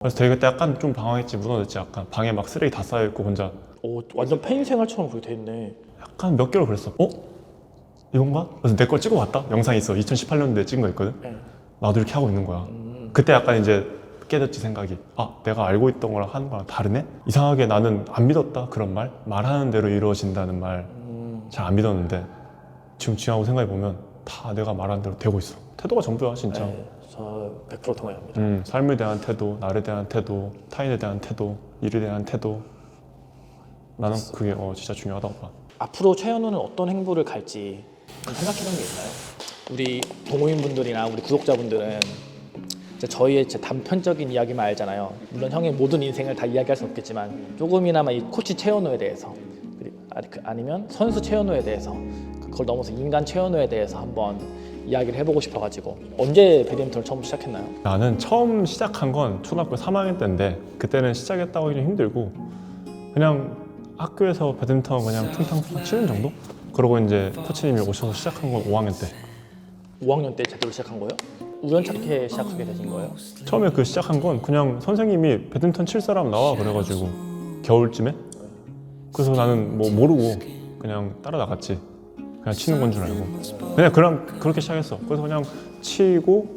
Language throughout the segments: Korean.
그래서 되게 그때 약간 좀 방황했지. 무너졌지. 약간 방에 막 쓰레기 다 쌓여있고 혼자 오, 완전 팬 생활처럼 그렇게 돼 있네. 약간 몇 개월 그랬어. 이건가? 그래서 내 걸 찍어봤다? 영상이 있어. 2018년도에 찍은 거 있거든? 네. 나도 이렇게 하고 있는 거야. 그때 약간 이제 깨졌지 생각이. 내가 알고 있던 거랑 하는 거랑 다르네? 이상하게 나는 안 믿었다 그런 말? 말하는 대로 이루어진다는 말 잘 안 믿었는데 지금 지나고 생각해보면 다 내가 말한 대로 되고 있어. 태도가 전부야 진짜. 네, 저 100% 동의합니다. 삶에 대한 태도, 나에 대한 태도, 타인에 대한 태도, 일에 대한 태도. 나는 그게 진짜 중요하다고 봐. 앞으로 최현우는 어떤 행보를 갈지 좀 생각해본 게 있나요? 우리 동호인분들이나 우리 구독자분들은 이제 저희의 제 단편적인 이야기만 알잖아요. 물론 형의 모든 인생을 다 이야기할 수 없겠지만 조금이나마 이 코치 최현우에 대해서 아니면 선수 최현우에 대해서 그걸 넘어서 인간 최현우에 대해서 한번 이야기를 해보고 싶어가지고. 언제 배드민턴을 처음 시작했나요? 나는 처음 시작한 건 초등학교 3학년 때인데 그때는 시작했다고 하기 좀 힘들고 그냥 학교에서 배드민턴 그냥 퉁탕퉁탕 치는 정도? 그러고 이제 코치님이 오셔서 시작한 건 5학년 때. 5학년 때 제대로 시작한 거예요? 우연찮게 시작하게 되신 거예요? 처음에 그 시작한 건 그냥 선생님이 배드민턴 칠 사람 나와 그래가지고 겨울쯤에. 그래서 나는 뭐 모르고 그냥 따라 나갔지. 그냥 치는 건 줄 알고 그냥 그렇게 시작했어. 그래서 그냥 치고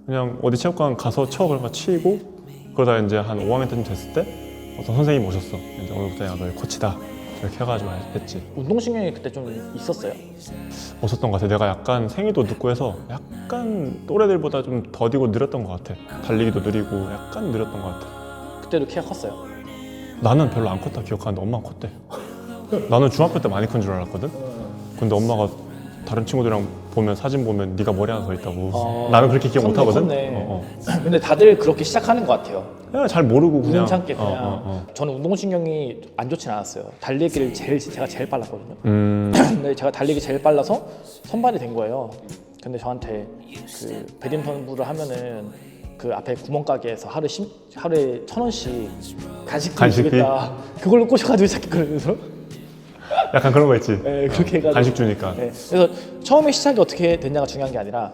그냥 어디 체육관 가서 그러니까 치고 그러다 이제 한 5학년 때쯤 됐을 때 어떤 선생님이 오셨어. 이제 오늘부터 야 너의 코치다 이렇게 해가지고 했지. 운동신경이 그때 좀 있었어요? 없었던 것 같아. 내가 약간 생이도 늦고 해서 약간 또래들보다 좀 더디고 느렸던 것 같아. 달리기도 느리고 약간 느렸던 것 같아. 그때도 키가 컸어요? 나는 별로 안 컸다 기억하는데 엄마가 컸대. 나는 중학교 때 많이 큰 줄 알았거든. 근데 엄마가 다른 친구들이랑 보면 사진 보면 네가 머리 하나 더 있다고. 나는 그렇게 기억 못 하거든. 근데 다들 그렇게 시작하는 것 같아요. 그냥 잘 모르고 그냥. 우연찮게 그냥. 저는 운동신경이 안 좋진 않았어요. 달리기를 제가 제일 빨랐거든요. 근데 제가 달리기 제일 빨라서 선발이 된 거예요. 근데 저한테 그 배드민턴부를 하면은 그 앞에 구멍가게에서 하루에 1,000원씩 간식비 주겠다. 그걸로 꼬셔가지고 시작했거든요. 약간 그런 거 있지. 네, 그렇게 해가지고 간식 주니까. 네. 그래서 처음에 시작이 어떻게 됐냐가 중요한 게 아니라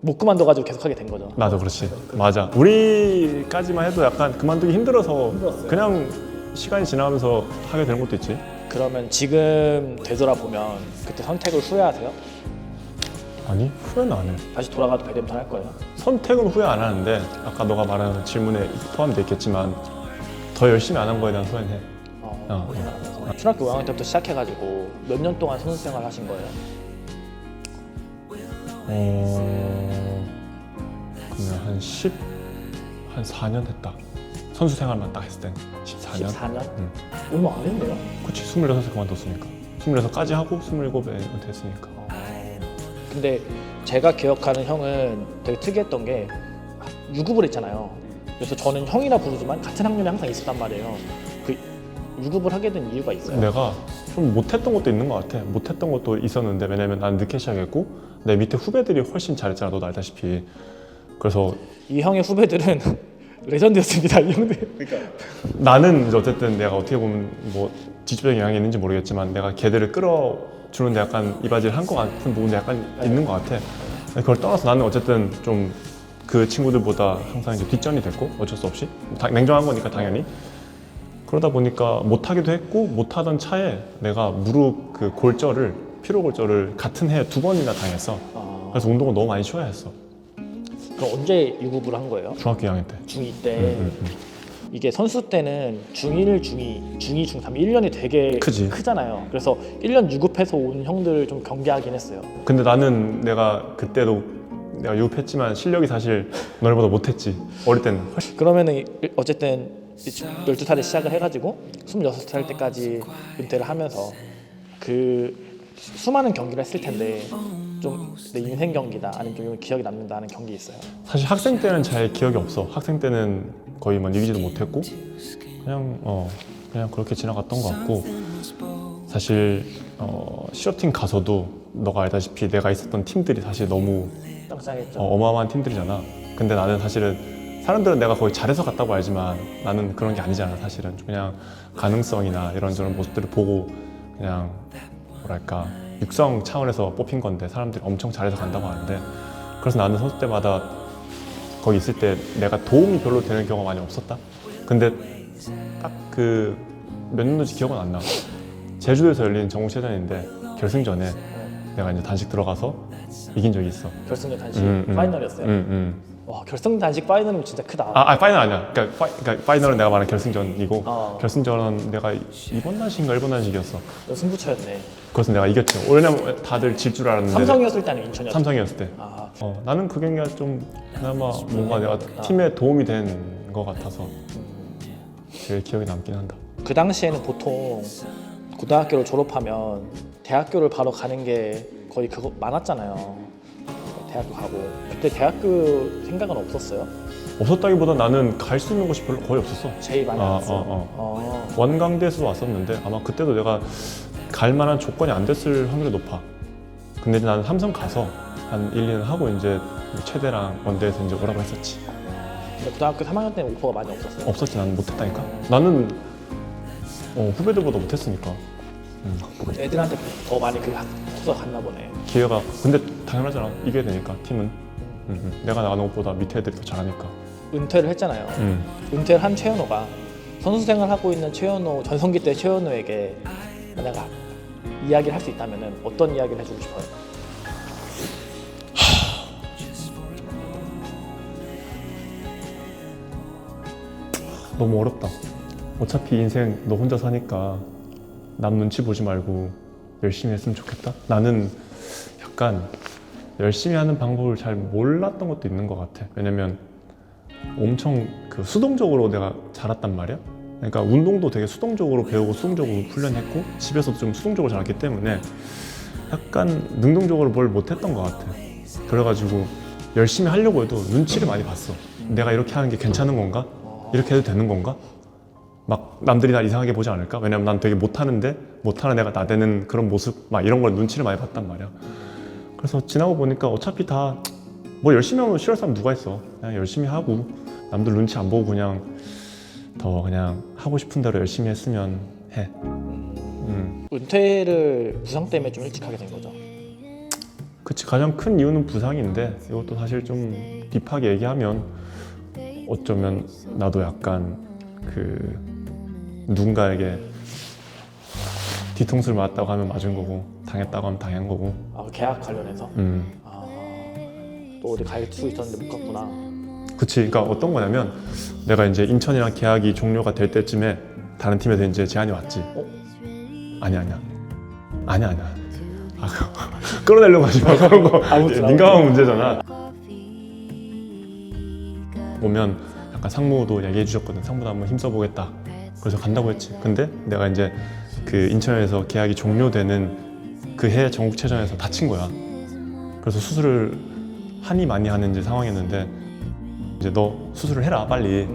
못 그만둬가지고 계속 하게 된 거죠. 나도 그렇지. 맞아. 우리까지만 해도 약간 그만두기 힘들어서 그냥 시간이 지나가면서 하게 되는 것도 있지. 그러면 지금 되돌아보면 그때 선택을 후회하세요? 아니 후회는 안 해. 다시 돌아가도 배드민턴 할 거예요? 선택은 후회 안 하는데 아까 너가 말하는 질문에 포함되어 있겠지만 더 열심히 안 한 거에 대한 후회는 해. 중학교 5학년 때부터 시작해가지고 몇 년 동안 선수 생활 하신 거예요? 그러면 한 4년 했다. 선수 생활만 딱 했을 땐 14년? 14년? 얼마 안 했네요? 그치, 26에 그만뒀으니까. 26까지 하고 27에 은퇴했으니까. 근데 제가 기억하는 형은 되게 특이했던 게 유급을 했잖아요. 그래서 저는 형이라 부르지만 같은 학년에 항상 있었단 말이에요. 그 유급을 하게 된 이유가 있어요? 내가 좀 못했던 것도 있는 것 같아. 못했던 것도 있었는데 왜냐면 난 늦게 시작했고 내 밑에 후배들이 훨씬 잘했잖아. 너도 알다시피. 그래서 이 형의 후배들은 레전드였습니다. 이 형들. 그러니까 나는 이제 어쨌든 내가 어떻게 보면 뭐 직접적인 영향이 있는지 모르겠지만 내가 걔들을 끌어주는데 약간 이바지를 한 것 같은 부분도 약간 있는 것 같아. 그걸 떠나서 나는 어쨌든 좀 그 친구들보다 항상 이제 뒷전이 됐고 어쩔 수 없이 냉정한 거니까 당연히. 그러다 보니까 못하기도 했고 못하던 차에 내가 무릎 그 골절을 피로 골절을 같은 해에 2번이나 당했어. 그래서 운동을 너무 많이 쉬어야 했어. 그럼 언제 유급을 한 거예요? 중학교 2학년 때. 중2 때. 이게 선수 때는 중1, 중2, 중2, 중3 1년이 되게 크지. 크잖아요. 그래서 1년 유급해서 온 형들을 좀 경계하긴 했어요. 근데 나는 내가 그때도 내가 유급했지만 실력이 사실 너네보다 못했지. 어릴 때는. 그러면은 어쨌든 12살에 시작을 해가지고 26살 때까지 은퇴를 하면서 그 수많은 경기를 했을 텐데 좀 내 인생 경기다 아니면 좀 기억에 남는다는 경기 있어요? 사실 학생 때는 잘 기억이 없어. 학생 때는 거의 뭐 이기지도 못했고 그냥 그렇게 지나갔던 것 같고 사실 시어팅 가서도 너가 알다시피 내가 있었던 팀들이 사실 너무 짱짱했죠. 어마어마한 팀들이잖아. 근데 나는 사실은 사람들은 내가 거의 잘해서 갔다고 알지만 나는 그런 게 아니잖아. 사실은 그냥 가능성이나 이런저런 모습들을 보고 그냥 뭐랄까 육성 차원에서 뽑힌 건데 사람들이 엄청 잘해서 간다고 하는데 그래서 나는 선수 때마다 거기 있을 때 내가 도움이 별로 되는 경우가 많이 없었다. 근데 딱 그 몇 년도인지 기억은 안 나. 제주도에서 열린 전국체전인데 결승전에 내가 이제 단식 들어가서 이긴 적이 있어. 결승전 단식 파이널이었어요. 와, 결승 단식 파이널은 진짜 크다. 파이널 아니야. 그러니까 파이널은 내가 말한 결승전이고 어. 결승전은 내가 2번 단식인가 1번 단식이었어. 승부처였네. 그래서 내가 이겼지. 왜냐면 다들 질 줄 알았는데. 삼성이었을 때 아니면 인천이었을 때? 삼성이었을 때. 아, 나는 그 경기가 좀 그나마 뭔가 내가 팀에 도움이 된 것 같아서 제일 기억에 남긴 한다. 그 당시에는 보통 고등학교를 졸업하면 대학교를 바로 가는 게 거의 그거 많았잖아요. 대학교 가고 그때 대학교 생각은 없었어요? 없었다기보다 나는 갈 수 있는 곳이 별로 거의 없었어. 제일 많이 왔어. 원광대에서도 왔었는데 아마 그때도 내가 갈 만한 조건이 안 됐을 확률이 높아. 근데 이제 나는 삼성 가서 한 1, 2년 하고 이제 최대랑 원대에서 이제 오라고 했었지. 근데 고등학교 3학년 때는 오퍼가 많이 없었어요? 없었지. 나는 못했다니까. 나는 후배들보다 못했으니까. 애들한테 더 많이 그게 커서 갔나 보네. 기회가 근데 당연하잖아. 이겨야 되니까 팀은. 내가 나가는 것보다 밑에 애들이 더 잘하니까. 은퇴를 했잖아요. 은퇴를 한 최현호가 선수 생활하고 있는 최현호, 전성기 때 최현호에게 내가 이야기를 할 수 있다면 어떤 이야기를 해주고 싶어요? 너무 어렵다. 어차피 인생 너 혼자 사니까 남 눈치 보지 말고 열심히 했으면 좋겠다. 나는 약간 열심히 하는 방법을 잘 몰랐던 것도 있는 것 같아. 왜냐면 엄청 그 수동적으로 내가 자랐단 말이야. 그러니까 운동도 되게 수동적으로 배우고 수동적으로 훈련했고 집에서도 좀 수동적으로 자랐기 때문에 약간 능동적으로 뭘 못했던 것 같아. 그래가지고 열심히 하려고 해도 눈치를 많이 봤어. 내가 이렇게 하는 게 괜찮은 건가? 이렇게 해도 되는 건가? 막 남들이 날 이상하게 보지 않을까? 왜냐면 난 되게 못하는데 못하는 애가 나대는 그런 모습 막 이런 걸 눈치를 많이 봤단 말이야. 그래서 지나고 보니까 어차피 다 뭐 열심히 하면 싫어할 사람 누가 있어. 그냥 열심히 하고 남들 눈치 안 보고 그냥 더 그냥 하고 싶은 대로 열심히 했으면 해. 은퇴를 부상 때문에 좀 일찍 하게 된 거죠? 그치. 가장 큰 이유는 부상인데 이것도 사실 좀 딥하게 얘기하면 어쩌면 나도 약간 그 누군가에게 뒤통수를 맞았다고 하면 맞은 거고 당했다고 하면 당한 거고. 계약 관련해서? 또 어디 갈 수 있었는데 못 갔구나. 그치. 그러니까 어떤 거냐면 내가 이제 인천이랑 계약이 종료가 될 때쯤에 다른 팀에서 이제 제안이 왔지. 아니야. 끌어내려고 하지 마. 그런 거 민감한 문제잖아. 오면 약간 상무도 얘기해 주셨거든. 상무도 한번 힘써보겠다. 그래서 간다고 했지. 근데 내가 이제 그 인천에서 계약이 종료되는 그 해 전국체전에서 다친 거야. 그래서 수술을 하니 많이 하는 이제 상황이었는데 이제 너 수술을 해라 빨리.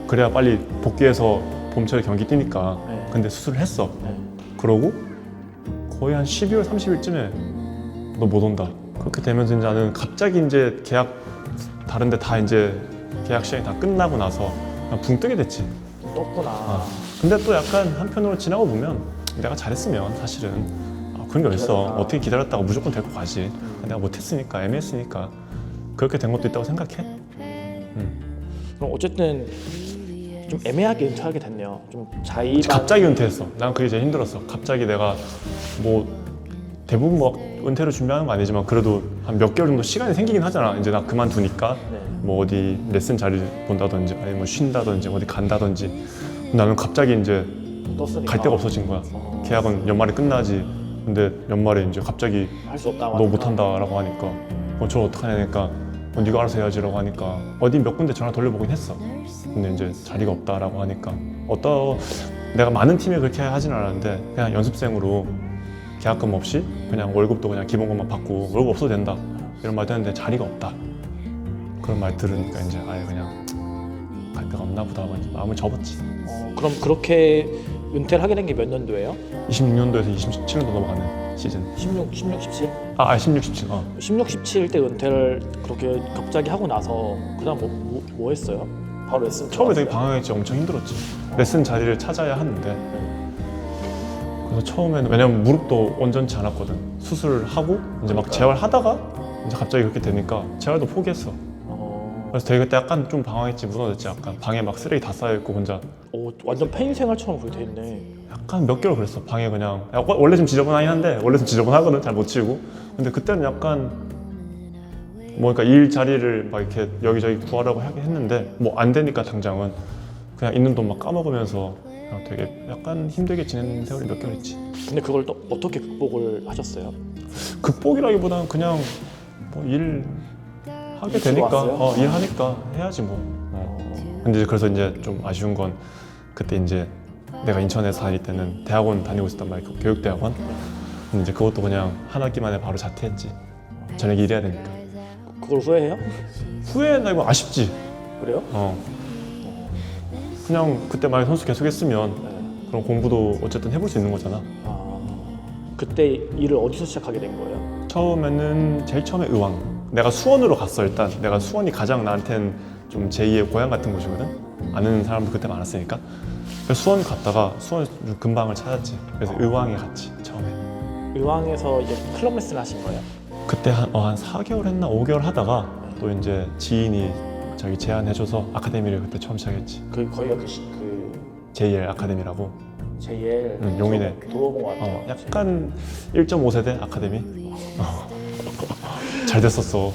그래야 빨리 복귀해서 봄철에 경기 뛰니까. 네. 근데 수술을 했어. 네. 그러고 거의 한 12월 30일쯤에 너 못 온다. 그렇게 되면서 이제 나는 갑자기 이제 계약 다른데 다 이제 계약 시간이 다 끝나고 나서 그냥 붕 뜨게 됐지. 떴구나. 근데 또 약간 한편으로 지나고 보면 내가 잘했으면 사실은 그런 게 어딨어. 어떻게 기다렸다가 무조건 데리고 가지. 내가 못했으니까 애매했으니까 그렇게 된 것도 있다고 생각해. 그럼 어쨌든 좀 애매하게 은퇴하게 됐네요. 좀 자의반. 갑자기 은퇴했어. 난 그게 제일 힘들었어. 갑자기 내가 뭐 대부분 뭐 은퇴를 준비하는 거 아니지만 그래도 한 몇 개월 정도 시간이 생기긴 하잖아. 이제 나 그만두니까 뭐 어디 레슨 자리를 본다든지 아니면 뭐 쉰다든지 어디 간다든지. 나는 갑자기 이제 떴으니까. 갈 데가 없어진 거야. 계약은 연말에 끝나지. 근데 연말에 이제 갑자기 할 수 없다. 너 못한다라고 하니까 저 어떡하냐니까 네가 알아서 해야지라고 하니까 어디 몇 군데 전화 돌려보긴 했어. 근데 이제 자리가 없다라고 하니까 내가 많은 팀에 그렇게 하진 않았는데 그냥 연습생으로 계약금 없이 그냥 월급도 그냥 기본급만 받고 월급 없어도 된다 이런 말도 했는데 자리가 없다 그런 말 들으니까 이제 아예 그냥 갈 데가 없나 보다 하고 이제 마음을 접었지. 그럼 그렇게 은퇴를 하게 된 게 몇 년도예요? 26년도에서 27년도 넘어가는 시즌. 16, 17? 16, 17. 16, 17 때 은퇴를 그렇게 갑자기 하고 나서 그다음 뭐 했어요? 바로 레슨 처음에 되게 들어갔어요? 방황했지. 엄청 힘들었지. 레슨 자리를 찾아야 하는데 그래서 처음에는 왜냐면 무릎도 온전치 않았거든. 수술을 하고 이제 막 재활하다가 이제 갑자기 그렇게 되니까 재활도 포기했어. 그래서 되게 그때 약간 좀 방황했지, 무너졌지. 약간 방에 막 쓰레기 다 쌓여있고 혼자 오, 완전 폐인 생활처럼 그렇게 돼 있네. 약간 몇 개월 그랬어. 방에 그냥 원래 좀 지저분하긴 한데 원래 좀 지저분하거든. 잘 못 치우고. 근데 그때는 약간 뭐 그러니까 일 자리를 막 이렇게 여기저기 구하려고 하긴 했는데 뭐 안 되니까 당장은 그냥 있는 돈 막 까먹으면서 그냥 되게 약간 힘들게 지낸 세월이 몇 개월 있지. 근데 그걸 또 어떻게 극복을 하셨어요? 극복이라기보다는 그냥 뭐 일 하게 일치로 되니까 왔어요? 일하니까 해야지 뭐. 근데 그래서 이제 좀 아쉬운 건 그때 이제 내가 인천에서 다닐 때는 대학원 다니고 있었단 말이야. 교육대학원. 근데 이제 그것도 그냥 한 학기 만에 바로 자퇴했지. 저녁에 일해야 되니까. 그걸 후회해요? 후회나 이거 아쉽지. 그래요? 그냥 그때 만약 선수 계속 했으면 네. 그럼 공부도 어쨌든 해볼 수 있는 거잖아. 그때 일을 어디서 시작하게 된 거예요? 처음에는 제일 처음에 의왕. 내가 수원으로 갔어. 일단 내가 수원이 가장 나한텐 좀 제2의 고향 같은 곳이거든. 아는 사람도 그때 많았으니까. 그래서 수원 갔다가 수원에서 좀 근방을 찾았지. 그래서 의왕에 갔지 처음에. 의왕에서 이제 클럽 레슨 하신 거예요? 그때 한 4개월 했나 5개월 하다가 또 이제 지인이 저기 제안해줘서 아카데미를 그때 처음 시작했지. 거기가 그 JL 아카데미라고. JL 용인에. 들어본 것 같아요. 약간 1.5세대 아카데미. 잘 됐었어.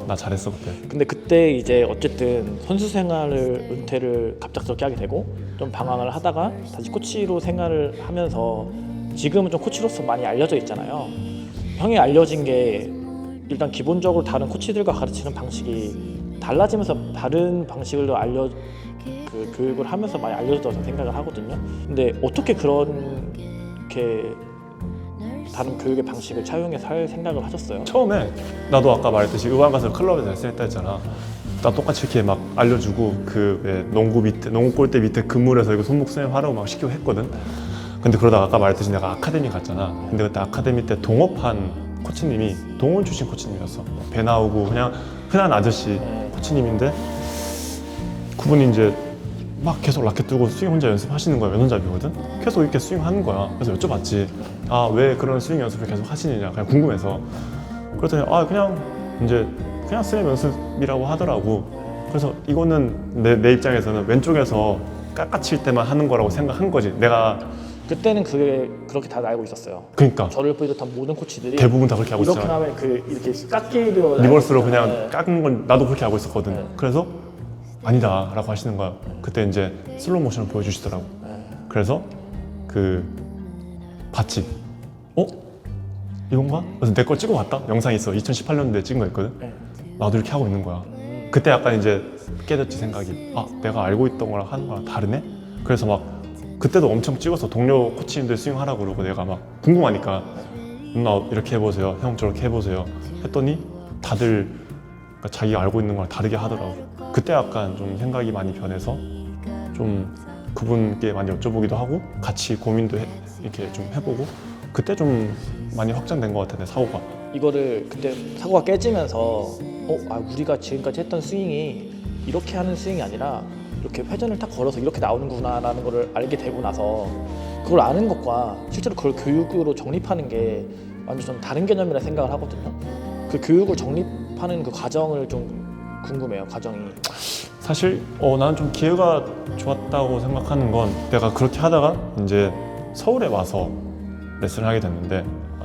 나 잘했어 그때. 근데 그때 이제 어쨌든 선수 생활을 은퇴를 갑작스럽게 하게 되고 좀 방황을 하다가 다시 코치로 생활을 하면서 지금은 좀 코치로서 많이 알려져 있잖아요. 형이 알려진 게 일단 기본적으로 다른 코치들과 가르치는 방식이 달라지면서 다른 방식으로 교육을 하면서 많이 알려져서 생각을 하거든요. 근데 어떻게 그렇게 다른 교육의 방식을 차용해서 할 생각을 하셨어요? 처음에 나도 아까 말했듯이 의왕 가서 클럽에서 레슨했다 했잖아. 나 똑같이 이렇게 막 알려주고 그 왜 농구 골대 밑에 그물에서 이거 손목 스냅 하라고 막 시키고 했거든. 근데 그러다가 아까 말했듯이 내가 아카데미 갔잖아. 근데 그때 아카데미 때 동업한 코치님이 동원 출신 코치님이었어. 배 나오고 그냥 흔한 아저씨 코치님인데 그분이 이제 막 계속 라켓 들고 스윙 혼자 연습하시는 거야. 왼손잡이거든. 계속 이렇게 스윙 하는 거야. 그래서 여쭤봤지. 아, 왜 그런 스윙 연습을 계속 하시느냐. 그냥 궁금해서. 그랬더니 그냥 이제 그냥 스윙 연습이라고 하더라고. 그래서 이거는 내 입장에서는 왼쪽에서 깎아칠 때만 하는 거라고 생각한 거지. 내가 그때는 그게 그렇게 다 알고 있었어요. 그러니까 저를 비롯한 모든 코치들이 대부분 다 그렇게 하고 이렇게 있잖아. 하면 이렇게 깎기로 리버스로 그냥 네. 깎는 건 나도 그렇게 알고 있었거든. 네. 그래서 아니다 라고 하시는 거야. 그때 이제 슬로우 모션을 보여주시더라고. 그래서 봤지. 이건가? 그래서 내 걸 찍어 봤다. 영상이 있어. 2018년도에 찍은 거 있거든. 나도 이렇게 하고 있는 거야. 그때 약간 이제 깨졌지 생각이. 내가 알고 있던 거랑 하는 거랑 다르네? 그래서 막 그때도 엄청 찍어서 동료 코치님들 스윙하라고 그러고 내가 막 궁금하니까 누나 이렇게 해보세요. 형 저렇게 해보세요. 했더니 다들 그러니까 자기가 알고 있는 거랑 다르게 하더라고. 그때 약간 좀 생각이 많이 변해서 좀 그분께 많이 여쭤보기도 하고 같이 고민도 이렇게 좀 해보고 그때 좀 많이 확장된 것 같아, 내 사고가. 이거를 그때 사고가 깨지면서 우리가 지금까지 했던 스윙이 이렇게 하는 스윙이 아니라 이렇게 회전을 딱 걸어서 이렇게 나오는구나라는 거를 알게 되고 나서 그걸 아는 것과 실제로 그걸 교육으로 정립하는 게 완전 좀 다른 개념이라 생각을 하거든요. 그 교육을 정립하는 그 과정을 좀 궁금해요. 과정이. 사실 나는 좀 기회가 좋았다고 생각하는 건 내가 그렇게 하다가 이제 서울에 와서 레슨을 하게 됐는데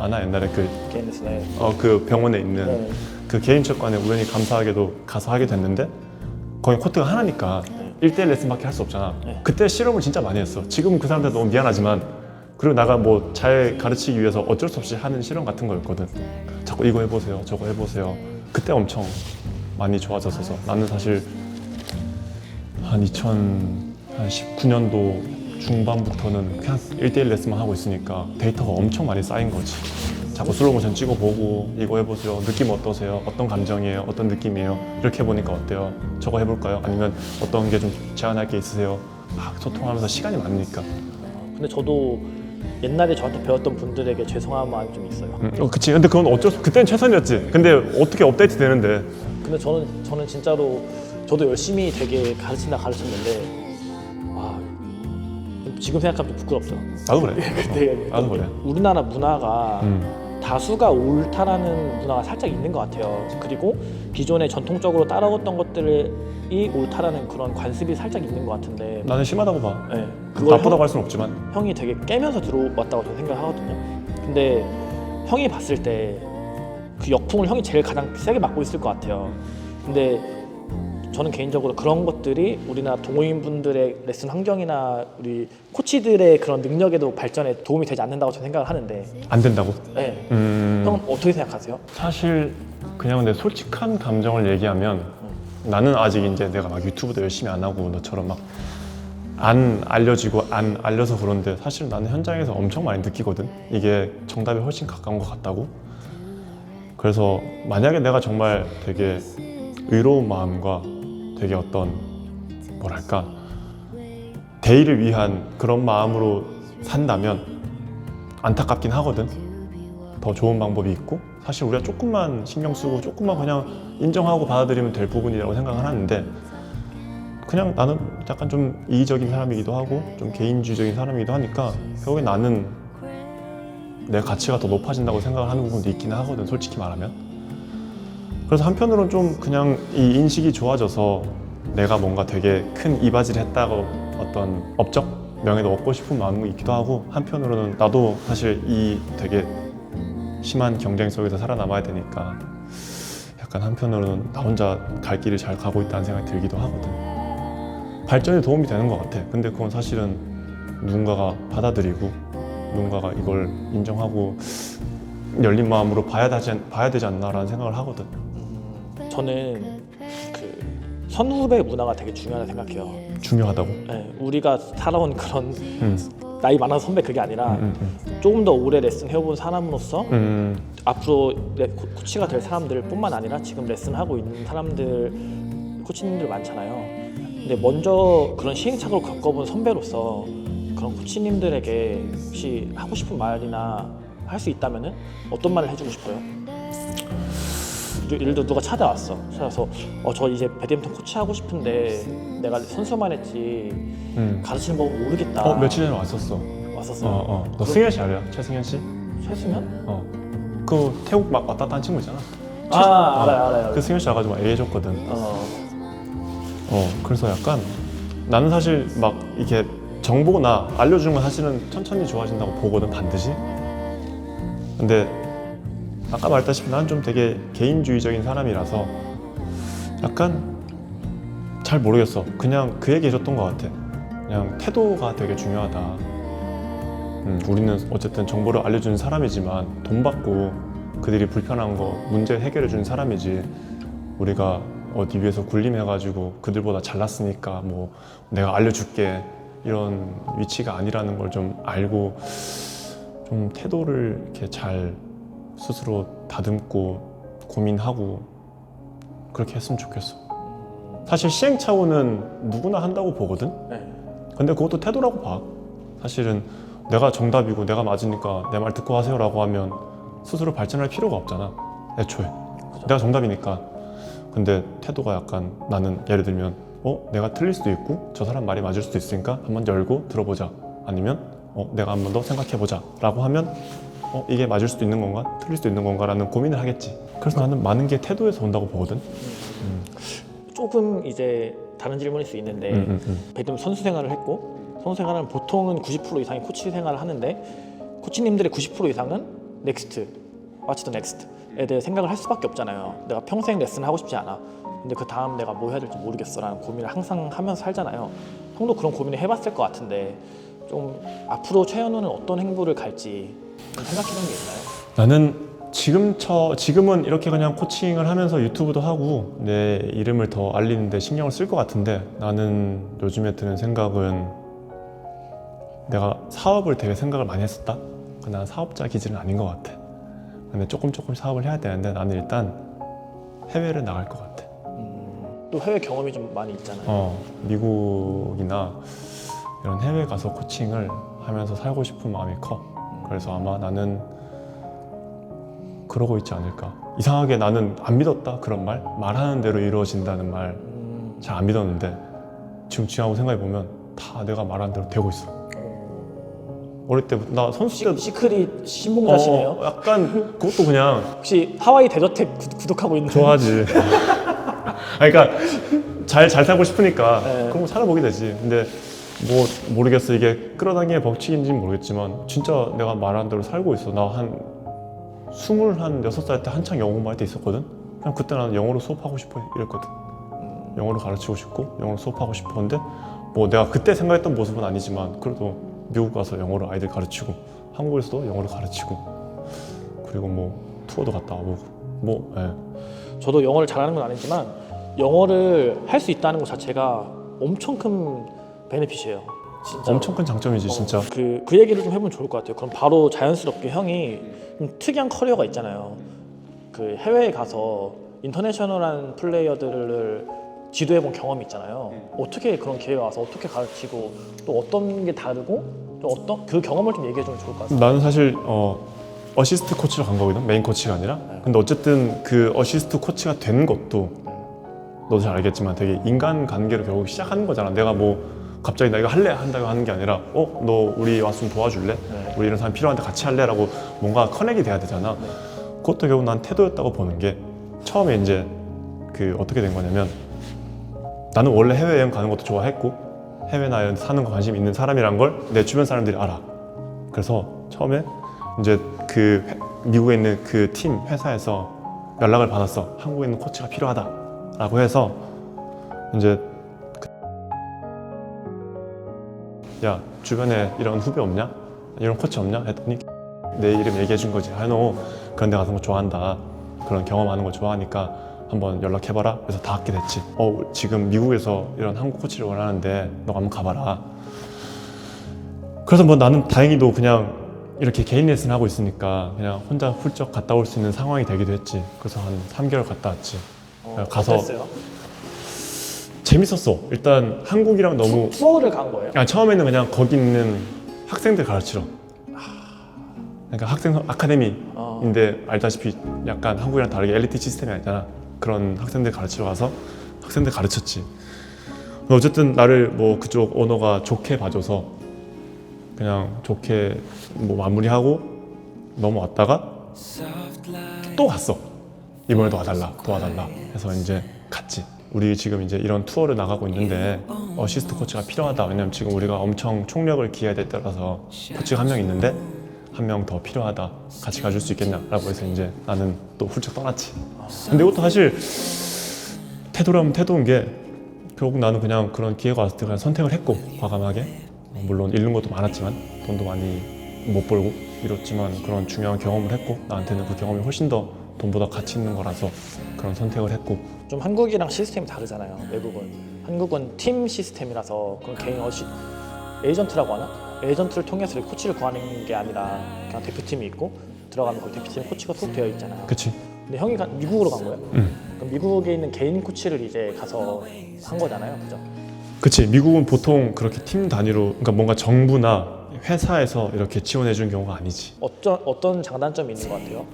나 옛날에 개인 레슨에 그 병원에 있는 네. 그 개인체육관에 우연히 감사하게도 가서 하게 됐는데 거기 코트가 하나니까 1대1 레슨밖에 할 수 없잖아. 네. 그때 실험을 진짜 많이 했어. 지금은 그 사람들 너무 미안하지만 그리고 나가 뭐 잘 가르치기 위해서 어쩔 수 없이 하는 실험 같은 거였거든. 자꾸 이거 해보세요, 저거 해보세요. 그때 엄청 많이 좋아졌어서 나는 사실 한 2019년도 중반부터는 그냥 1대1 레슨만 하고 있으니까 데이터가 엄청 많이 쌓인 거지. 자꾸 슬로우 모션 찍어보고 이거 해보세요. 느낌 어떠세요? 어떤 감정이에요? 어떤 느낌이에요? 이렇게 해보니까 어때요? 저거 해볼까요? 아니면 어떤 게 좀 제안할 게 있으세요? 막 소통하면서 시간이 많으니까. 근데 저도 옛날에 저한테 배웠던 분들에게 죄송한 마음이 좀 있어요. 그치. 근데 그건 어쩔 수 그때는 최선이었지. 근데 어떻게 업데이트 되는데. 근데 저는 진짜로 저도 열심히 되게 가르쳤는데 지금 생각하면 좀 부끄럽죠. 나도 그래. 되게 나도 그래. 우리나라 문화가 다수가 옳다라는 문화가 살짝 있는 것 같아요. 그리고 기존에 전통적으로 따라왔던 것들이 옳다라는 그런 관습이 살짝 있는 것 같은데 나는 심하다고 봐. 네, 그걸 나쁘다고 할 수는 없지만. 형이 되게 깨면서 들어왔다고 저는 생각을 하거든요. 근데 형이 봤을 때 그 역풍을 형이 제일 가장 세게 맞고 있을 것 같아요. 근데 저는 개인적으로 그런 것들이 우리나라 동호인분들의 레슨 환경이나 우리 코치들의 그런 능력에도 발전에 도움이 되지 않는다고 저는 생각을 하는데 안 된다고? 네. 형은 어떻게 생각하세요? 사실 그냥 내 솔직한 감정을 얘기하면 나는 아직 이제 내가 막 유튜브도 열심히 안 하고 너처럼 막 안 알려지고 안 알려서 그런데 사실 나는 현장에서 엄청 많이 느끼거든. 이게 정답에 훨씬 가까운 것 같다고. 그래서 만약에 내가 정말 되게 의로운 마음과 되게 어떤 뭐랄까 대의를 위한 그런 마음으로 산다면 안타깝긴 하거든. 더 좋은 방법이 있고 사실 우리가 조금만 신경 쓰고 조금만 그냥 인정하고 받아들이면 될 부분이라고 생각을 하는데 그냥 나는 약간 좀 이기적인 사람이기도 하고 좀 개인주의적인 사람이기도 하니까 결국에 나는 내 가치가 더 높아진다고 생각을 하는 부분도 있긴 하거든, 솔직히 말하면. 그래서 한편으로는 좀 그냥 이 인식이 좋아져서 내가 뭔가 되게 큰 이바지를 했다고 어떤 업적? 명예도 얻고 싶은 마음이 있기도 하고 한편으로는 나도 사실 이 되게 심한 경쟁 속에서 살아남아야 되니까 약간 한편으로는 나 혼자 갈 길을 잘 가고 있다는 생각이 들기도 하거든. 발전에 도움이 되는 것 같아. 근데 그건 사실은 누군가가 받아들이고 누군가가 이걸 인정하고 열린 마음으로 봐야 되지 않나라는 생각을 하거든. 저는 그 선후배 문화가 되게 중요하다고 생각해요. 중요하다고? 네, 우리가 살아온 그런 나이 많은 선배 그게 아니라 음. 조금 더 오래 레슨 해본 사람으로서 앞으로 코치가 될 사람들 뿐만 아니라 지금 레슨하고 있는 사람들 코치님들 많잖아요. 근데 먼저 그런 시행착오를 겪어본 선배로서 그런 코치님들에게 혹시 하고 싶은 말이나 할 수 있다면은 어떤 말을 해주고 싶어요? 예를 들어 누가 찾아와서 저 이제 배드민턴 코치 하고 싶은데 내가 선수만 했지 가르치는 법 모르겠다. 며칠 전에 왔었어. 너 승현 씨 알아요? 최승현 씨? 최수면? 그 태국 막 왔다 갔다 한 친구 있잖아. 알아요. 그 승현 씨 와가지고 막 얘기해줬거든. 그래서 약간 나는 사실 막 이렇게 정보나 알려주는 건 사실은 천천히 좋아진다고 보거든, 반드시. 근데 아까 말했다시피 나는 좀 되게 개인주의적인 사람이라서 약간 잘 모르겠어. 그냥 그 얘기 해줬던 것 같아. 그냥 태도가 되게 중요하다. 우리는 어쨌든 정보를 알려주는 사람이지만 돈 받고 그들이 불편한 거 문제 해결해주는 사람이지 우리가 어디 위에서 군림해가지고 그들보다 잘났으니까 뭐 내가 알려줄게 이런 위치가 아니라는 걸 좀 알고 좀 태도를 이렇게 잘 스스로 다듬고 고민하고 그렇게 했으면 좋겠어. 사실 시행착오는 누구나 한다고 보거든. 네. 근데 그것도 태도라고 봐. 사실은 내가 정답이고 내가 맞으니까 내 말 듣고 하세요라고 하면 스스로 발전할 필요가 없잖아, 애초에. 내가 정답이니까. 근데 태도가 약간 나는 예를 들면 내가 틀릴 수도 있고 저 사람 말이 맞을 수도 있으니까 한번 열고 들어보자. 아니면 내가 한 번 더 생각해보자 라고 하면 이게 맞을 수도 있는 건가? 틀릴 수도 있는 건가? 라는 고민을 하겠지. 그래서 나는 많은 게 태도에서 온다고 보거든. 조금 이제 다른 질문일 수 있는데 배드민턴 선수 생활을 했고 선수 생활은 보통은 90% 이상이 코치 생활을 하는데 코치님들의 90% 이상은 넥스트, What's the next에 대해 생각을 할 수밖에 없잖아요. 내가 평생 레슨 하고 싶지 않아. 근데 그 다음 내가 뭐 해야 될지 모르겠어 라는 고민을 항상 하면서 살잖아요. 형도 그런 고민을 해봤을 것 같은데 좀 앞으로 최현우는 어떤 행보를 갈지 생각해본 게 있나요? 나는 지금은 이렇게 그냥 코칭을 하면서 유튜브도 하고 내 이름을 더 알리는데 신경을 쓸 것 같은데 나는 요즘에 드는 생각은 내가 사업을 되게 생각을 많이 했었다. 난 사업자 기질은 아닌 것 같아. 근데 조금 사업을 해야 되는데 나는 일단 해외를 나갈 것 같아. 또 해외 경험이 좀 많이 있잖아요. 미국이나 이런 해외 가서 코칭을 하면서 살고 싶은 마음이 커. 그래서 아마 나는 그러고 있지 않을까. 이상하게 나는 안 믿었다, 그런 말. 말하는 대로 이루어진다는 말 잘 안 믿었는데 지금 지나고 생각해보면 다 내가 말하는 대로 되고 있어. 어릴 때부터 나 선수 때도 시크릿 신봉자시네요. 약간 그것도 그냥 혹시 하와이 대저택 구독하고 있는 좋아하지. 그러니까 잘 살고 싶으니까 네. 그런 거 살아보게 되지. 근데 뭐 모르겠어. 이게 끌어당기는 법칙인지는 모르겠지만 진짜 내가 말한 대로 살고 있어. 나 한 26살 때 한창 영어만 할 때 있었거든. 그냥 그때 나는 영어로 수업하고 싶어 이랬거든. 영어로 가르치고 싶고 영어로 수업하고 싶었는데 뭐 내가 그때 생각했던 모습은 아니지만 그래도 미국 가서 영어로 아이들 가르치고 한국에서도 영어를 가르치고 그리고 뭐 투어도 갔다 와보고 뭐 저도 영어를 잘하는 건 아니지만 영어를 할 수 있다는 것 자체가 엄청 큰 베네핏이에요. 진짜. 엄청 큰 장점이지 진짜. 그 얘기를 좀 해보면 좋을 것 같아요. 그럼 바로 자연스럽게 형이 좀 특이한 커리어가 있잖아요. 그 해외에 가서 인터내셔널한 플레이어들을 지도해본 경험이 있잖아요. 어떻게 그런 기회가 와서 어떻게 가르치고 또 어떤 게 다르고 또 어떤 그 경험을 좀 얘기해주면 좋을 것 같아요. 나는 사실 어시스트 코치로 간 거거든. 메인 코치가 아니라. 근데 어쨌든 그 어시스트 코치가 된 것도 너도 잘 알겠지만 되게 인간관계로 결국 시작하는 거잖아. 내가 뭐 갑자기 나 이거 할래 한다고 하는 게 아니라 너 우리 와서 좀 도와줄래? 우리 이런 사람 필요한데 같이 할래? 라고 뭔가 커넥이 돼야 되잖아. 그것도 결국 난 태도였다고 보는 게 처음에 이제 그 어떻게 된 거냐면 나는 원래 해외여행 가는 것도 좋아했고 해외나 이런 데 사는 거 관심 있는 사람이란 걸 내 주변 사람들이 알아. 그래서 처음에 이제 그 미국에 있는 그 팀 회사에서 연락을 받았어. 한국에 있는 코치가 필요하다라고 해서 이제 야 주변에 이런 후배 없냐? 이런 코치 없냐? 했더니 내 이름 얘기해 준 거지. 너 그런 데 가서 거 좋아한다. 그런 경험하는 거 좋아하니까 한번 연락해봐라. 그래서 다 갖게 됐지. 지금 미국에서 이런 한국 코치를 원하는데 너가 한번 가봐라. 그래서 뭐 나는 다행히도 그냥 이렇게 개인 레슨 하고 있으니까 그냥 혼자 훌쩍 갔다 올 수 있는 상황이 되기도 했지. 그래서 한 3개월 갔다 왔지. 가서 어땠어요? 재밌었어. 일단 한국이랑 너무 투어를 간 거예요? 처음에는 그냥 거기 있는 학생들 가르치러. 그러니까 학생 아카데미인데 알다시피 약간 한국이랑 다르게 엘리트 시스템이 아니잖아. 그런 학생들 가르치러 가서 학생들 가르쳤지. 근데 어쨌든 나를 뭐 그쪽 오너가 좋게 봐줘서 그냥 좋게 뭐 마무리하고 넘어왔다가 또 갔어. 이번에도 도와달라 해서 이제 갔지. 우리 지금 이제 이런 투어를 나가고 있는데 어시스트 코치가 필요하다. 왜냐면 지금 우리가 엄청 총력을 기해야 될 때라서 코치가 한 명 있는데 한 명 더 필요하다. 같이 가줄 수 있겠냐라고 해서 이제 나는 또 훌쩍 떠났지. 근데 이것도 사실 태도라면 태도인 게 결국 나는 그냥 그런 기회가 왔을 때 그냥 선택을 했고 과감하게. 물론 잃는 것도 많았지만 돈도 많이 못 벌고 잃었지만 그런 중요한 경험을 했고 나한테는 그 경험이 훨씬 더 돈보다 가치 있는 거라서 그런 선택을 했고. 좀 한국이랑 시스템이 다르잖아요. 외국은 한국은 팀 시스템이라서 그런 개인 에이전트라고 하나? 에이전트를 통해서 이렇게 코치를 구하는 게 아니라 그냥 대표팀이 있고 들어가면 그 대표팀 코치가 속 되어 있잖아요. 그치. 근데 형이 미국으로 간 거예요? 응. 그럼 미국에 있는 개인 코치를 이제 가서 한 거잖아요, 그죠? 그치. 미국은 보통 그렇게 팀 단위로 그러니까 뭔가 정부나 회사에서 이렇게 지원해 주는 경우가 아니지. 어떤 장단점이 있는 것 같아요?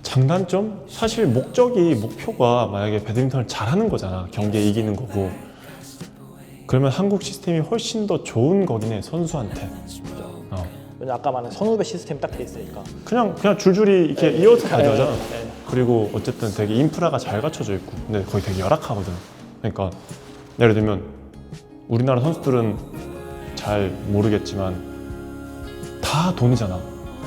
장단점? 사실 목표가 만약에 배드민턴을 잘하는 거잖아. 경기에 이기는 거고. 그러면 한국 시스템이 훨씬 더 좋은 거긴 해. 선수한테. 왜냐 아까 말한 선후배 시스템 딱 돼 있으니까. 그냥 줄줄이 이렇게 이어서 가져가잖아. 네. 그리고 어쨌든 되게 인프라가 잘 갖춰져 있고. 근데 거기 되게 열악하거든. 그러니까 예를 들면 우리나라 선수들은 잘 모르겠지만 다 돈이잖아.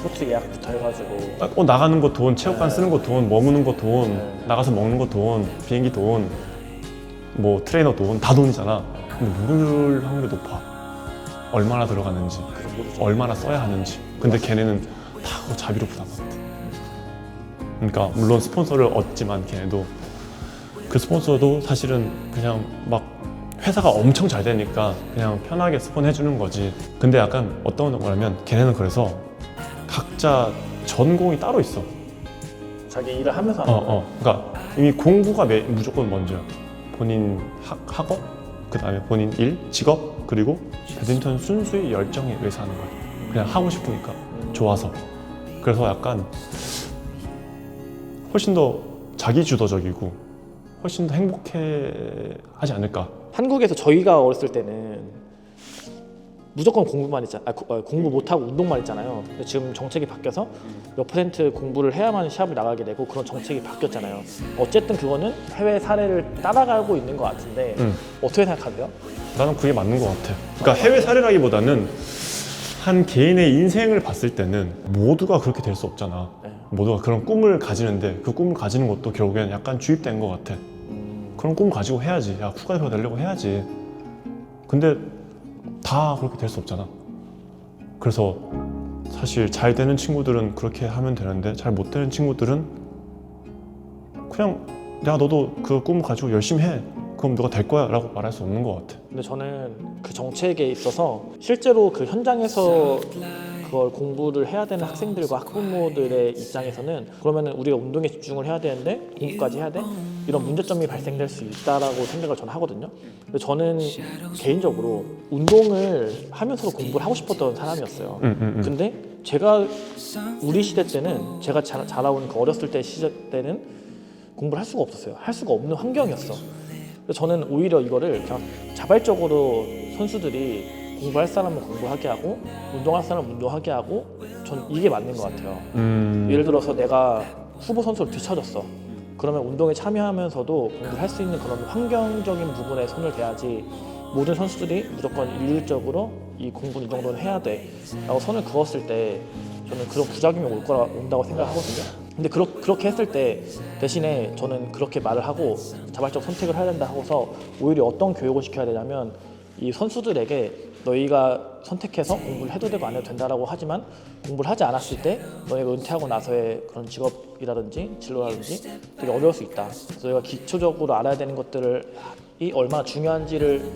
코치 예약부터 해가지고 나가는 거 돈, 체육관 쓰는 거 돈, 머무는 거 돈, 나가서 먹는 거 돈, 비행기 돈, 뭐 트레이너 돈, 다 돈이잖아. 근데 모를 확률이 높아. 얼마나 들어가는지, 얼마나 써야 하는지. 근데 걔네는 다 그거 자비로 부담한대. 그러니까 물론 스폰서를 얻지만 걔네도 그 스폰서도 사실은 그냥 막 회사가 엄청 잘 되니까 그냥 편하게 스폰해주는 거지. 근데 약간 어떤 거냐면 걔네는 그래서 각자 전공이 따로 있어. 자기 일을 하면서 하는 거예요. 그러니까 이미 공부가 무조건 먼저야. 본인 학업, 그 다음에 본인 일, 직업, 그리고 배드민턴 순수히 열정에 의해서 하는 거야. 그냥 하고 싶으니까, 좋아서. 그래서 약간 훨씬 더 자기주도적이고 훨씬 더 행복해 하지 않을까. 한국에서 저희가 어렸을 때는 무조건 공부만 있잖아. 공부 못하고 운동만 있잖아요. 근데 지금 정책이 바뀌어서 몇 퍼센트 공부를 해야만 시합을 나가게 되고 그런 정책이 바뀌었잖아요. 어쨌든 그거는 해외 사례를 따라가고 있는 것 같은데 어떻게 생각하세요? 나는 그게 맞는 것 같아. 그러니까 해외 사례라기보다는 한 개인의 인생을 봤을 때는 모두가 그렇게 될 수 없잖아. 네. 모두가 그런 꿈을 가지는데 그 꿈을 가지는 것도 결국엔 약간 주입된 것 같아. 그런 꿈 가지고 해야지. 야, 국가대표 되려고 해야지. 근데 다 그렇게 될 수 없잖아. 그래서 사실 잘 되는 친구들은 그렇게 하면 되는데 잘 못 되는 친구들은 그냥 야, 너도 그 꿈을 가지고 열심히 해. 그럼 너가 될 거야 라고 말할 수 없는 것 같아. 근데 저는 그 정책에 있어서 실제로 그 현장에서 그걸 공부를 해야 되는 학생들과 학부모들의 입장에서는 그러면은 우리가 운동에 집중을 해야 되는데 공부까지 해야 돼? 이런 문제점이 발생될 수 있다라고 생각을 저는 하거든요. 근데 저는 개인적으로 운동을 하면서도 공부를 하고 싶었던 사람이었어요. 근데 제가 우리 시대 때는 제가 자라온 그 어렸을 때 시절 때는 공부를 할 수가 없었어요. 할 수가 없는 환경이었어. 그래서 저는 오히려 이거를 그냥 자발적으로 선수들이 공부할 사람은 공부하게 하고 운동할 사람은 운동하게 하고 전 이게 맞는 것 같아요. 예를 들어서 내가 후보 선수를 뒤쳐졌어. 그러면 운동에 참여하면서도 공부를 할 수 있는 그런 환경적인 부분에 손을 대야지 모든 선수들이 무조건 일률적으로 이 공부는 이 정도는 해야 돼 라고 선을 그었을 때 저는 그런 부작용이 온다고 생각하거든요. 근데 그렇게 했을 때 대신에 저는 그렇게 말을 하고 자발적 선택을 해야 된다 하고서 오히려 어떤 교육을 시켜야 되냐면 이 선수들에게 너희가 선택해서 공부를 해도 되고 안 해도 된다라고 하지만 공부를 하지 않았을 때 너희가 은퇴하고 나서의 그런 직업이라든지 진로라든지 되게 어려울 수 있다. 그래서 너희가 기초적으로 알아야 되는 것들이 얼마나 중요한지를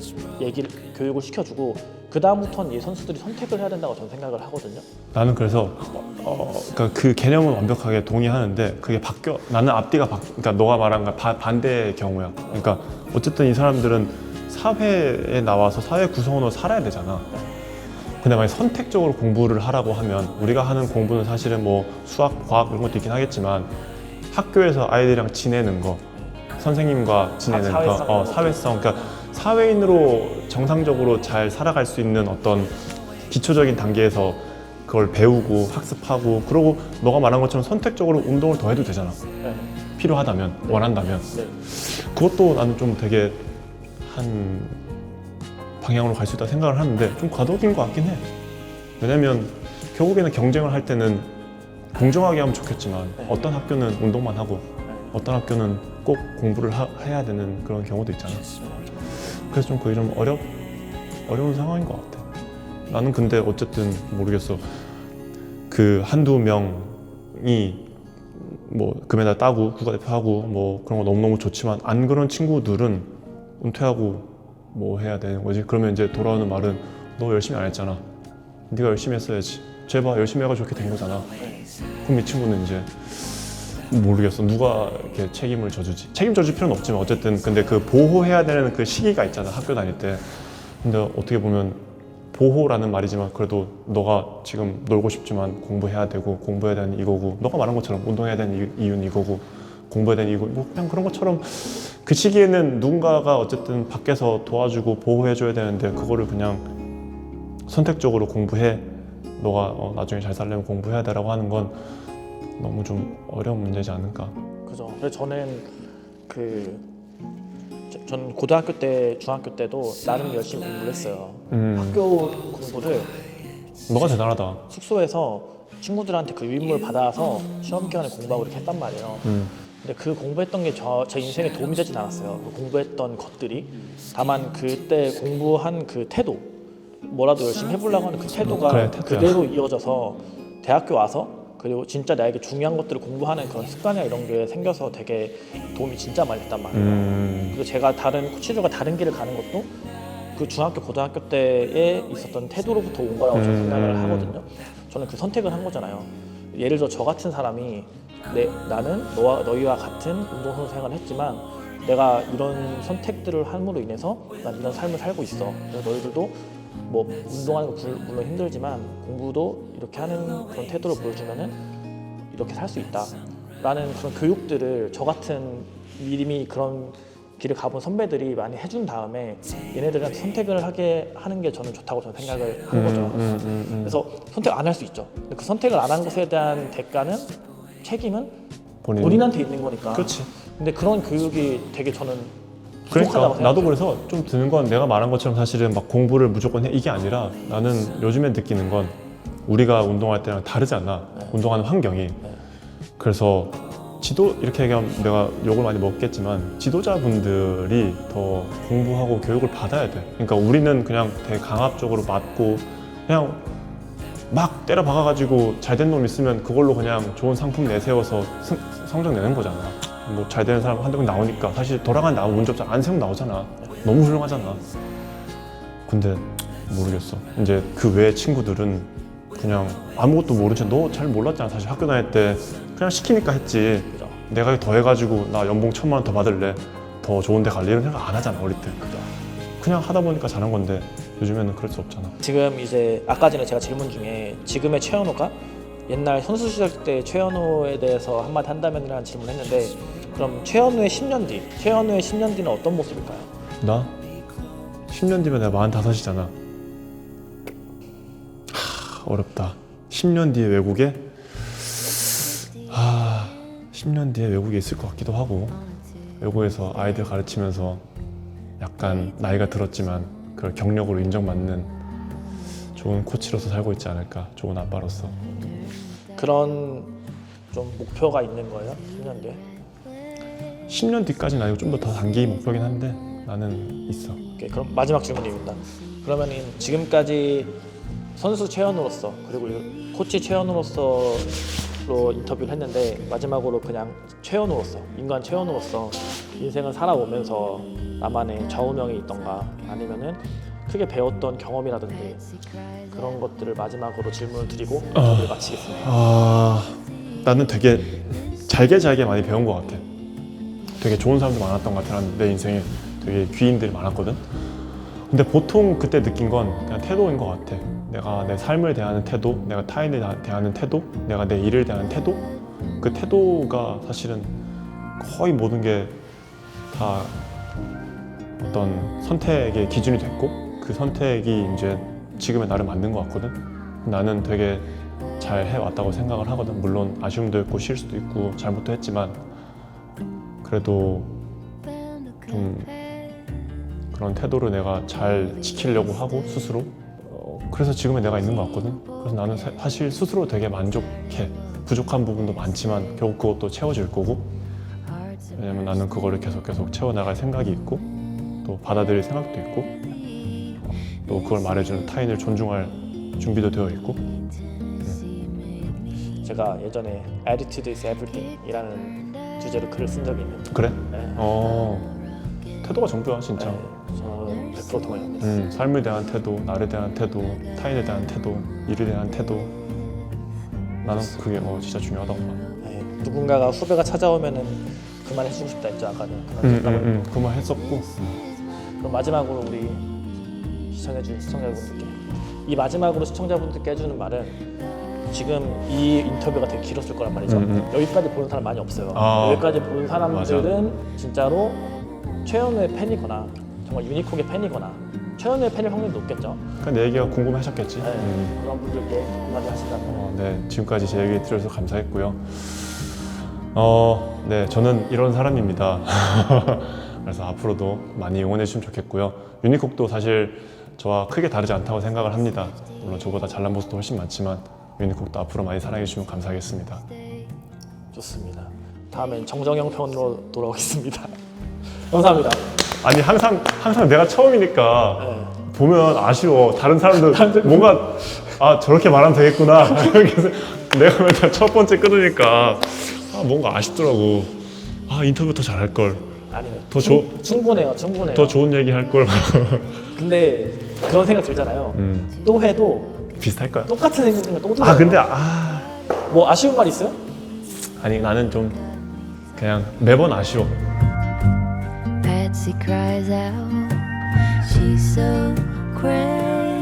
교육을 시켜주고 그 다음부터는 이 선수들이 선택을 해야 된다고 저는 생각을 하거든요. 나는 그래서 그러니까 그 개념은 완벽하게 동의하는데 그게 나는 앞뒤가 그러니까 너가 말한 거 반대의 경우야. 그러니까 어쨌든 이 사람들은 사회에 나와서 사회 구성원으로 살아야 되잖아. 근데 만약 선택적으로 공부를 하라고 하면 우리가 하는 공부는 사실은 뭐 수학, 과학 이런 것도 있긴 하겠지만 학교에서 아이들이랑 지내는 거, 선생님과 지내는 거, 사회성, 그러니까 사회인으로 정상적으로 잘 살아갈 수 있는 어떤 기초적인 단계에서 그걸 배우고 학습하고 그러고 너가 말한 것처럼 선택적으로 운동을 더 해도 되잖아. 네. 필요하다면, 원한다면. 네. 그것도 나는 좀 되게 한 방향으로 갈 수 있다고 생각을 하는데 좀 과도기인 것 같긴 해. 왜냐면 결국에는 경쟁을 할 때는 공정하게 하면 좋겠지만 어떤 학교는 운동만 하고 어떤 학교는 꼭 공부를 해야 되는 그런 경우도 있잖아. 그래서 좀 그게 좀 어려운 상황인 것 같아. 나는 근데 어쨌든 모르겠어. 그 한두 명이 뭐 금메달 따고 국가대표하고 뭐 그런 거 너무너무 좋지만 안 그런 친구들은 은퇴하고 뭐 해야 되는 거지? 그러면 이제 돌아오는 말은 너 열심히 안 했잖아. 네가 열심히 했어야지. 쟤봐 열심히 해가지고 이렇게 된 거잖아. 그럼 이 친구는 이제 모르겠어. 누가 이렇게 책임을 져주지? 책임져줄 필요는 없지만 어쨌든 근데 그 보호해야 되는 그 시기가 있잖아. 학교 다닐 때. 근데 어떻게 보면 보호라는 말이지만 그래도 너가 지금 놀고 싶지만 공부해야 되고 공부해야 되는 이거고 너가 말한 것처럼 운동해야 되는 이유는 이거고 공부해야 되는 이거 뭐 그냥 그런 것처럼 그 시기에는 누군가가 어쨌든 밖에서 도와주고 보호해줘야 되는데 그거를 그냥 선택적으로 공부해 너가 나중에 잘 살려면 공부해야 되라고 하는 건 너무 좀 어려운 문제지 않을까. 그죠. 그래서 저는 전 고등학교 때, 중학교 때도 나름 열심히 공부를 했어요. 학교 공부를 너가 대단하다. 숙소에서 친구들한테 그 유인물 받아서 시험 기간에 공부하고 이렇게 했단 말이에요. 근데 그 공부했던 게 제 인생에 도움이 되진 않았어요. 그 공부했던 것들이. 다만 그때 공부한 그 태도, 뭐라도 열심히 해보려고 하는 그 태도가 그래, 태도야. 그대로 이어져서 대학교 와서 그리고 진짜 나에게 중요한 것들을 공부하는 그런 습관이나 이런 게 생겨서 되게 도움이 진짜 많이 됐단 말이에요. 그리고 제가 다른 코치들과 다른 길을 가는 것도 그 중학교, 고등학교 때에 있었던 태도로부터 온 거라고 저는 생각을 하거든요. 저는 그 선택을 한 거잖아요. 예를 들어 저 같은 사람이 나는 너희와 같은 운동선수 생활을 했지만 내가 이런 선택들을 함으로 인해서 난 이런 삶을 살고 있어. 그래서 너희들도 뭐 운동하는 거 물론 힘들지만 공부도 이렇게 하는 그런 태도를 보여주면은 이렇게 살 수 있다 라는 그런 교육들을 저 같은 이미 그런 길을 가본 선배들이 많이 해준 다음에 얘네들한테 선택을 하게 하는 게 저는 좋다고 저는 생각을 한 거죠. 그래서 선택 안 할 수 있죠. 근데 그 선택을 안 한 것에 대한 대가는 책임은 본인한테 있는 거니까. 그렇지. 근데 그런 교육이 되게 저는 그러니까 부족하다고 나도 생각해요. 그래서 좀 드는 건 내가 말한 것처럼 사실은 막 공부를 무조건 해 이게 아니라 나는 요즘에 느끼는 건 우리가 운동할 때랑 다르지 않나. 운동하는 환경이. 그래서 이렇게 얘기하면 내가 욕을 많이 먹겠지만 지도자분들이 더 공부하고 교육을 받아야 돼. 그러니까 우리는 그냥 되게 강압적으로 맞고 그냥 막 때려 박아가지고 잘된 놈 있으면 그걸로 그냥 좋은 상품 내세워서 성적 내는 거잖아. 뭐 잘 되는 사람 한두 명 나오니까 사실 돌아가는 나무 운전자 안세웅 나오잖아. 너무 훌륭하잖아. 근데 모르겠어. 이제 그 외 친구들은 그냥 아무것도 모른 채 너 잘 몰랐잖아. 사실 학교 다닐 때 그냥 시키니까 했지. 그죠. 내가 더 해가지고 나 연봉 1,000만 원 더 받을래. 더 좋은 데 갈래. 이런 생각 안 하잖아 어릴 때. 그죠. 그냥 하다 보니까 잘한 건데 요즘에는 그럴 수 없잖아. 지금 이제 아까 전에 제가 질문 중에 지금의 최현우가 옛날 선수 시절 때 최현우에 대해서 한마디 한다면이라는 질문을 했는데 그럼 최현우의 10년 뒤, 최현우의 10년 뒤는 어떤 모습일까요? 나 10년 뒤면 내가 45이잖아. 어렵다. 10년 뒤에 외국에 10년 뒤에 외국에 있을 것 같기도 하고 외국에서 아이들 가르치면서 약간 나이가 들었지만 그걸 경력으로 인정받는 좋은 코치로서 살고 있지 않을까. 좋은 아빠로서. 그런 좀 목표가 있는 거예요? 10년 뒤에? 10년 뒤까지는 아니고 좀 더 단기 목표긴 한데 나는 있어. 오케이, 그럼 마지막 질문입니다. 그러면은 지금까지 선수 최현우로서 그리고 코치 최현우로서로 인터뷰를 했는데 마지막으로 그냥 최현우로서 인간 최현우로서 인생을 살아오면서 나만의 좌우명이 있던가 아니면은 크게 배웠던 경험이라든지 그런 것들을 마지막으로 질문을 드리고 인터뷰를 마치겠습니다. 나는 되게 잘게 많이 배운 것 같아. 되게 좋은 사람도 많았던 것 같아. 내 인생에 되게 귀인들이 많았거든. 근데 보통 그때 느낀 건 그냥 태도인 것 같아. 내가 내 삶을 대하는 태도, 내가 타인을 대하는 태도, 내가 내 일을 대하는 태도. 그 태도가 사실은 거의 모든 게 다 어떤 선택의 기준이 됐고 그 선택이 이제 지금의 나를 만든 것 같거든. 나는 되게 잘 해왔다고 생각을 하거든. 물론 아쉬움도 있고 실수도 있고 잘못도 했지만 그래도 좀 그런 태도를 내가 잘 지키려고 하고 스스로 그래서 지금의 내가 있는 것 같거든. 그래서 나는 사실 스스로 되게 만족해. 부족한 부분도 많지만 결국 그것도 채워질 거고 왜냐면 나는 그거를 계속 채워나갈 생각이 있고 또 받아들일 생각도 있고 또 그걸 말해주는 타인을 존중할 준비도 되어 있고. 제가 예전에 Attitude is Everything 이라는 주제로 글을 쓴 적이 있는데 그래? 네. 태도가 전부야 진짜. 네, 저는 100% 동의합니다. 삶에 대한 태도, 나에 대한 태도, 타인에 대한 태도, 일에 대한 태도. 나는 그게 진짜 중요하다고 봐. 네, 누군가가 후배가 찾아오면은 그 말 해주고 싶다 했죠 아까는. 그 말 했었고. 그럼 마지막으로 우리 시청해준 시청자분들께 이 마지막으로 시청자분들께 해주는 말은 지금 이 인터뷰가 되게 길었을 거란 말이죠. 여기까지 보는 사람 많이 없어요. 여기까지 보는 사람들은 진짜로 최현우의 팬이거나 정말 유니콕의 팬이거나 최현우의 팬일 확률이 높겠죠. 그러니까 내 얘기가 궁금하셨겠지. 네, 그런 분들께 한마디 하신다면. 네, 지금까지 제 얘기 들어주셔서 감사했고요. 네, 저는 이런 사람입니다. 그래서 앞으로도 많이 응원해 주시면 좋겠고요. 유니콕도 사실 저와 크게 다르지 않다고 생각을 합니다. 물론 저보다 잘난 모습도 훨씬 많지만 유니콕도 앞으로 많이 사랑해 주시면 감사하겠습니다. 좋습니다. 다음엔 정정영 편으로 돌아오겠습니다. 감사합니다. 아니 항상 내가 처음이니까 네. 보면 아쉬워. 다른 사람들 뭔가 저렇게 말하면 되겠구나. 이렇게 내가 맨날 첫 번째 끊으니까 뭔가 아쉽더라고. 인터뷰 더 잘할 걸. 아니요. 더 충분해요. 더 좋은 얘기 할 걸. 근데 그런 생각 들잖아요. 또 해도 비슷할까요? 똑같은 생각이 또 들어요. 근데 뭐 아쉬운 말 있어요? 아니 나는 좀 그냥 매번 아쉬워. Patsy cries out, she's so crazy.